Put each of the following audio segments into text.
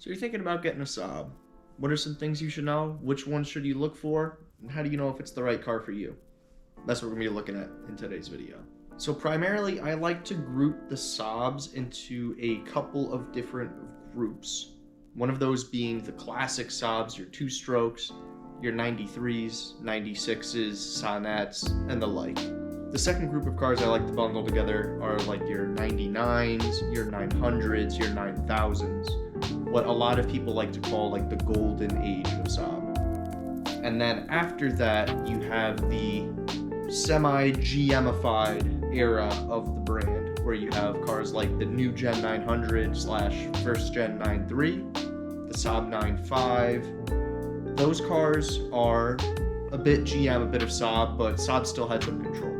So you're thinking about getting a Saab. What are some things you should know? Which ones should you look for? And how do you know if it's the right car for you? That's what we're going to be looking at in today's video. So primarily, I like to group the Saabs into a couple of different groups. One of those being the classic Saabs, your two-strokes, your 93s, 96s, Sonnets, and the like. The second group of cars I like to bundle together are like your 99s, your 900s, your 9000s, what a lot of people like to call like the golden age of Saab. And then after that, you have the semi-GMified era of the brand, where you have cars like the new Gen 900 / first Gen 93, the Saab 95. Those cars are a bit GM, a bit of Saab, but Saab still had some control.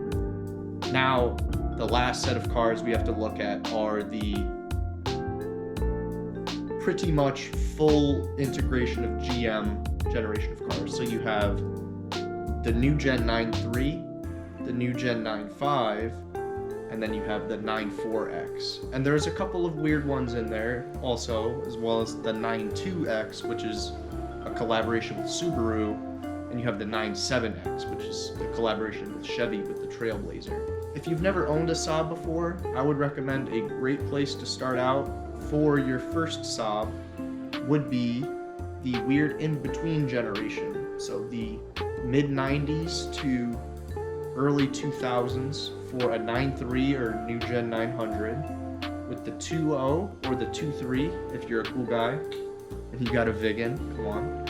Now, the last set of cars we have to look at are the pretty much full integration of GM generation of cars. So you have the new Gen 93, the new Gen 95, and then you have the 94X. And there's a couple of weird ones in there also, as well as the 92X, which is a collaboration with Subaru, and you have the 97X, which is a collaboration with Chevy with the Trailblazer. If you've never owned a Saab before, I would recommend a great place to start out for your first Saab would be the weird in-between generation. So the mid-90s to early 2000s for a 9.3 or new Gen 900 with the 2.0 or the 2.3 if you're a cool guy and you got a Vigan, come on.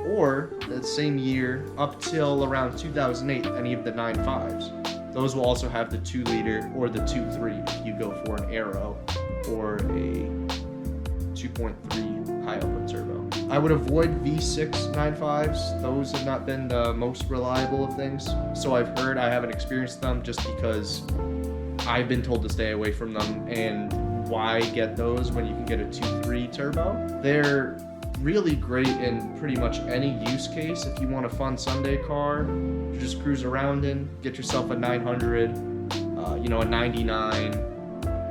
Or that same year up till around 2008, any of the 9.5s. Those will also have the 2-liter or the 2.3 if you go for an Aero or a 2.3 high output turbo. I would avoid V6 9.5s. Those have not been the most reliable of things. So I've heard, I haven't experienced them just because I've been told to stay away from them. And why get those when you can get a 2.3 turbo? They're really great in pretty much any use case. If you want a fun Sunday car to just cruise around in, get yourself a 900, a 99,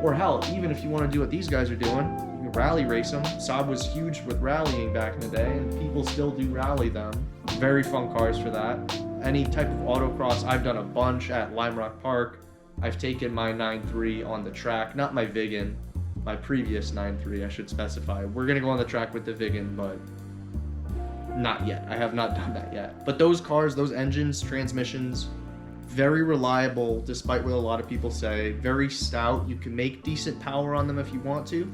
or hell, even if you want to do what these guys are doing, you can rally race them. Saab was huge with rallying back in the day, and people still do rally them. Very fun cars for that. Any type of autocross, I've done a bunch at Lime Rock Park. I've taken my 9.3 on the track, not my Vigan, my previous 9.3, I should specify. We're gonna go on the track with the Vigan, but not yet. I have not done that yet. But those cars, those engines, transmissions, very reliable, despite what a lot of people say. Very stout. You can make decent power on them if you want to,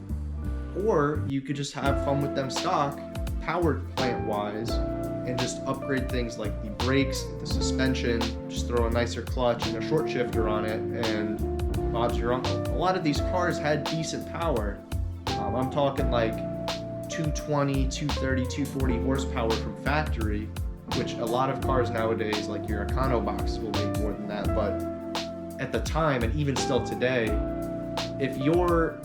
or you could just have fun with them stock, power plant-wise, and just upgrade things like the brakes, the suspension, just throw a nicer clutch and a short shifter on it, and Bob's your uncle. A lot of these cars had decent power. I'm talking like 220, 230, 240 horsepower from factory, which a lot of cars nowadays, like your Econobox, will make more than that. But at the time, and even still today, if you're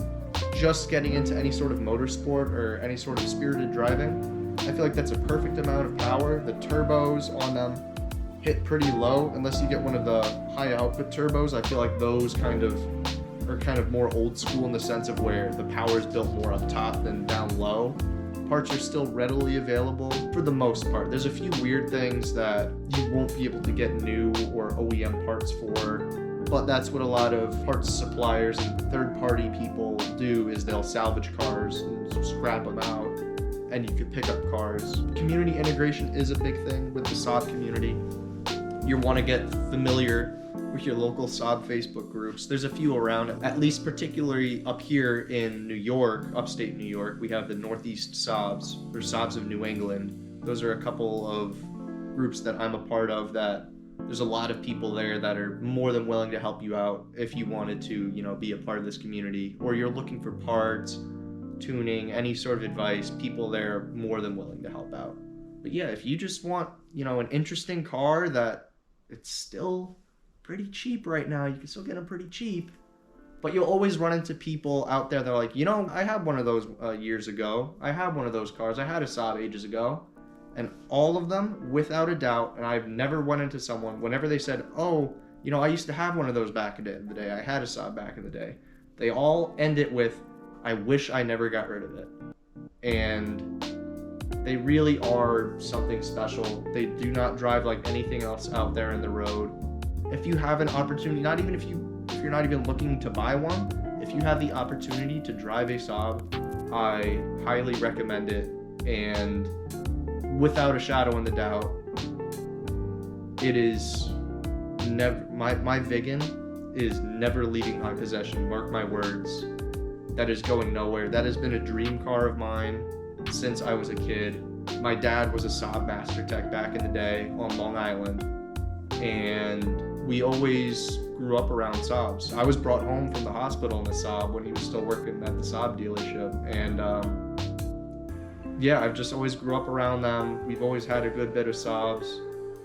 just getting into any sort of motorsport or any sort of spirited driving, I feel like that's a perfect amount of power. The turbos on them hit pretty low, unless you get one of the high output turbos. I feel like those are kind of more old school in the sense of where the power is built more up top than down low. Parts are still readily available for the most part. There's a few weird things that you won't be able to get new or OEM parts for, but that's what a lot of parts suppliers and third-party people do, is they'll salvage cars and scrap them out, and you could pick up cars. Community integration is a big thing with the Saab community. You want to get familiar with your local Saab Facebook groups. There's a few around, at least particularly up here in New York, upstate New York. We have the Northeast Saabs, or Saabs of New England. Those are a couple of groups that I'm a part of that there's a lot of people there that are more than willing to help you out if you wanted to, be a part of this community, or you're looking for parts, tuning, any sort of advice. People there are more than willing to help out. But yeah, if you just want, an interesting car that it's still pretty cheap right now, you can still get them pretty cheap, but you'll always run into people out there that are like, I had one of those years ago. I had one of those cars. I had a Saab ages ago. And all of them, without a doubt, and I've never run into someone, whenever they said, oh, I used to have one of those back in the day. I had a Saab back in the day. They all end it with, I wish I never got rid of it. and they really are something special. They do not drive like anything else out there in the road. If you have an opportunity, not even if you're not even looking to buy one, if you have the opportunity to drive a Saab, I highly recommend it. And without a shadow in the doubt, it is never, my Vigan is never leaving my possession. Mark my words. That is going nowhere. That has been a dream car of mine since I was a kid. My dad was a Saab master tech back in the day on Long Island, and we always grew up around Saabs. I was brought home from the hospital in a Saab when he was still working at the Saab dealership, and yeah, I've just always grew up around them. We've always had a good bit of Saabs,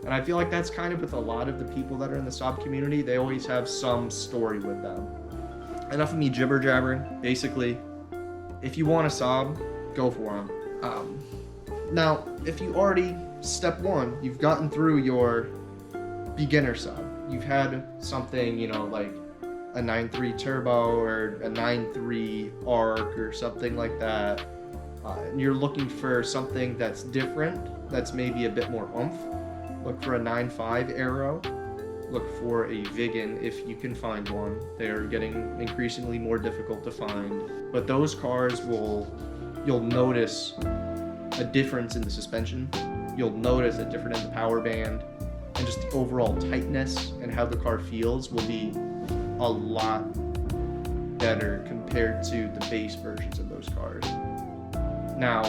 and I feel like that's kind of with a lot of the people that are in the Saab community. They always have some story with them. Enough of me jibber jabbering. Basically, if you want a Saab, go for them. Now, if you already, step one, you've gotten through your beginner Saab. You've had something, you know, like a 9.3 turbo or a 9.3 arc or something like that. And you're looking for something that's different, that's maybe a bit more oomph. Look for a 9.5 Aero. Look for a Vigan if you can find one. They're getting increasingly more difficult to find. But those cars you'll notice a difference in the suspension. You'll notice a difference in the power band, and just the overall tightness and how the car feels will be a lot better compared to the base versions of those cars. Now,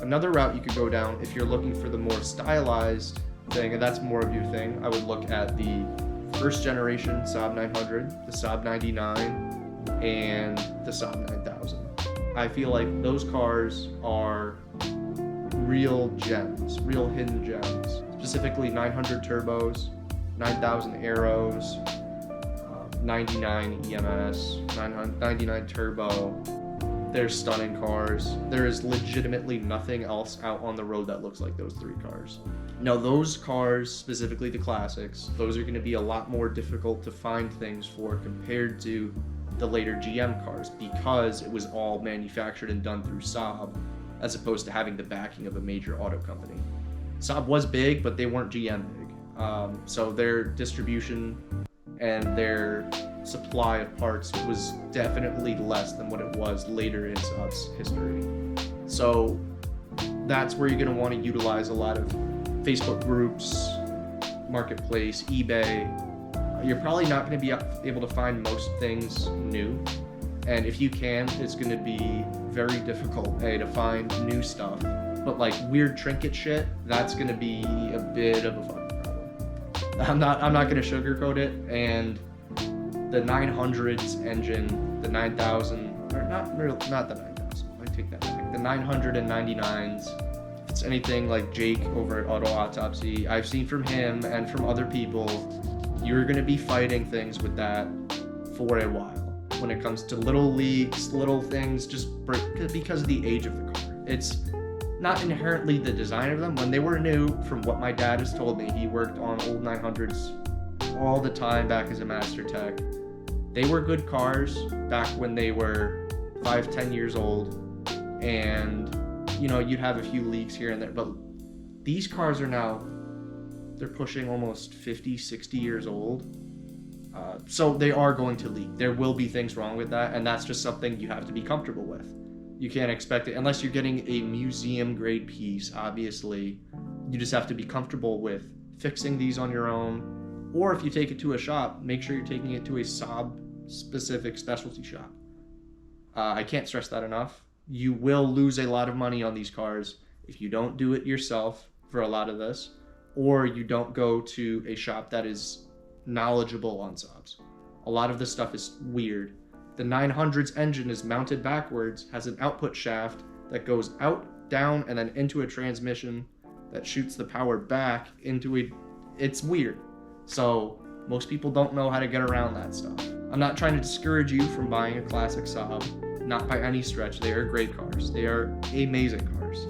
another route you could go down if you're looking for the more stylized thing, and that's more of your thing, I would look at the first generation Saab 900, the Saab 99, and the Saab 9000. I feel like those cars are real gems, real hidden gems. Specifically 900 turbos, 9000 Aeros, 99 EMS, 99 turbo. They're stunning cars. There is legitimately nothing else out on the road that looks like those three cars. Now, those cars, specifically the classics, those are going to be a lot more difficult to find things for compared to the later GM cars, because it was all manufactured and done through Saab, as opposed to having the backing of a major auto company. Saab was big, but they weren't GM big. So their distribution and their supply of parts was definitely less than what it was later in Saab's history. So that's where you're going to want to utilize a lot of Facebook groups, Marketplace, eBay. You're probably not going to be able to find most things new. And if you can, it's going to be very difficult, to find new stuff. But like weird trinket shit, that's going to be a bit of a fucking problem. I'm not going to sugarcoat it. And the 900's engine, the 9000, or not the 9000, I take that back. The 999s, if it's anything like Jake over at Auto Autopsy, I've seen from him and from other people, you're going to be fighting things with that for a while. When it comes to little leaks, little things, just because of the age of the car. It's not inherently the design of them. When they were new, from what my dad has told me, he worked on old 900s all the time back as a master tech. They were good cars back when they were 5-10 years old, and you know, you'd have a few leaks here and there, but these cars are now, they're pushing almost 50-60 years old. So they are going to leak. There will be things wrong with that, and that's just something you have to be comfortable with. You can't expect it, unless you're getting a museum grade piece, obviously. You just have to be comfortable with fixing these on your own, or if you take it to a shop, make sure you're taking it to a Saab specific specialty shop. I can't stress that enough. You will lose a lot of money on these cars if you don't do it yourself for a lot of this, or you don't go to a shop that is knowledgeable on Saabs. A lot of this stuff is weird. The 900's engine is mounted backwards, has an output shaft that goes out, down, and then into a transmission that shoots the power back into a... It's weird. So most people don't know how to get around that stuff. I'm not trying to discourage you from buying a classic Saab. Not by any stretch. They are great cars. They are amazing cars.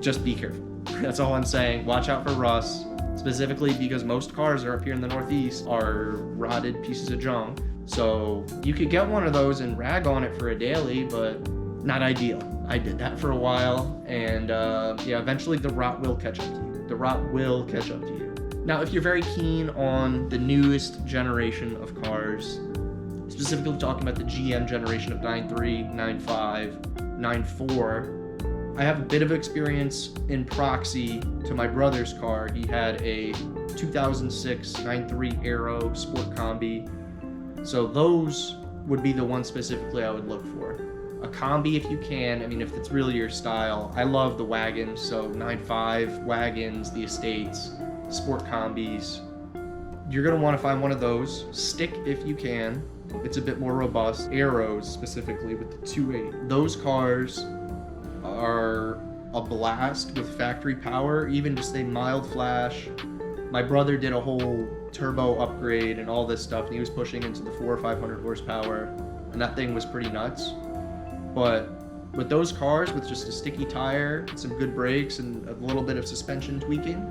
Just be careful. That's all I'm saying. Watch out for rust. Specifically because most cars are up here in the Northeast are rotted pieces of junk. So you could get one of those and rag on it for a daily, but not ideal. I did that for a while, and yeah, eventually the rot will catch up to you. The rot will catch up to you. Now, if you're very keen on the newest generation of cars, specifically talking about the GM generation of 9.3, 9.5, 9.4, I have a bit of experience in proxy to my brother's car. He had a 2006 9.3 Aero Sport Combi. So those would be the ones specifically I would look for. A Combi if you can, I mean, if it's really your style. I love the wagons, so 9.5 wagons, the estates, sport combis. You're gonna wanna find one of those. Stick if you can. It's a bit more robust. Aeros specifically with the 2.8. Those cars are a blast with factory power, even just a mild flash. My brother did a whole turbo upgrade and all this stuff, and he was pushing into the 400 or 500 horsepower, and that thing was pretty nuts. But with those cars, with just a sticky tire, some good brakes, and a little bit of suspension tweaking,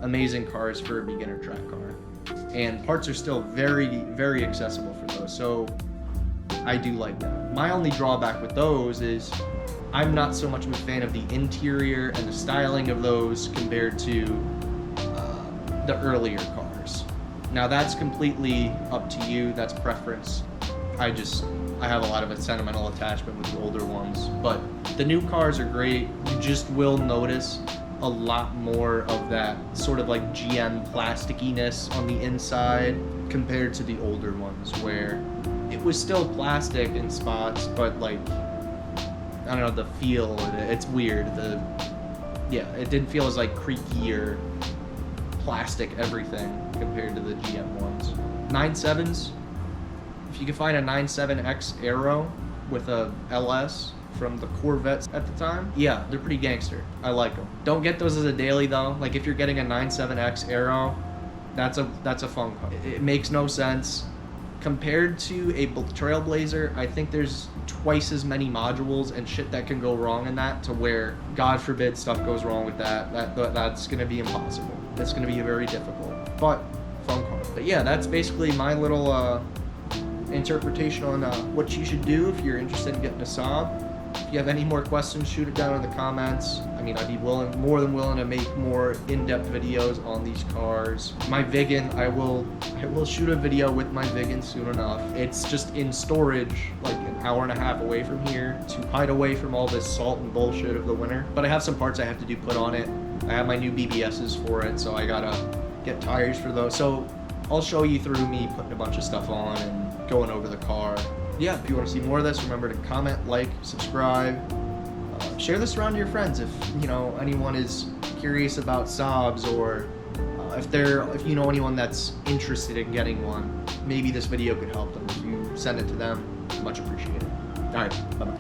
amazing cars for a beginner track car. And parts are still very, very accessible for those, so I do like that. My only drawback with those is I'm not so much of a fan of the interior and the styling of those compared to the earlier cars. Now that's completely up to you, that's preference. I have a lot of a sentimental attachment with the older ones, but the new cars are great. You just will notice a lot more of that sort of like GM plasticiness on the inside compared to the older ones, where it was still plastic in spots, but like, I don't know, the feel, it's weird. It didn't feel as like creaky or plastic everything compared to the GM ones. 9.7s, if you can find a 9.7X Aero with a LS from the Corvettes at the time, yeah, they're pretty gangster. I like them. Don't get those as a daily though. Like if you're getting a 9.7X Aero, that's a fun car. It makes no sense. Compared to a Trailblazer, I think there's twice as many modules and shit that can go wrong in that, to where, God forbid, stuff goes wrong with that's gonna be impossible. It's gonna be very difficult, but fun car. But yeah, that's basically my little interpretation on what you should do if you're interested in getting a Saab. If you have any more questions, shoot it down in the comments. I mean, I'd be more than willing to make more in-depth videos on these cars. My Vigan, I will shoot a video with my Vigan soon enough. It's just in storage, like an hour and a half away from here, to hide away from all this salt and bullshit of the winter. But I have some parts I have to put on it. I have my new BBSs for it, so I gotta get tires for those. So I'll show you through me putting a bunch of stuff on and going over the car. Yeah, if you want to see more of this, remember to comment, like, subscribe, share this around to your friends if anyone is curious about Saabs, or if you know anyone that's interested in getting one, maybe this video could help them. If you send it to them, much appreciated. All right, bye-bye.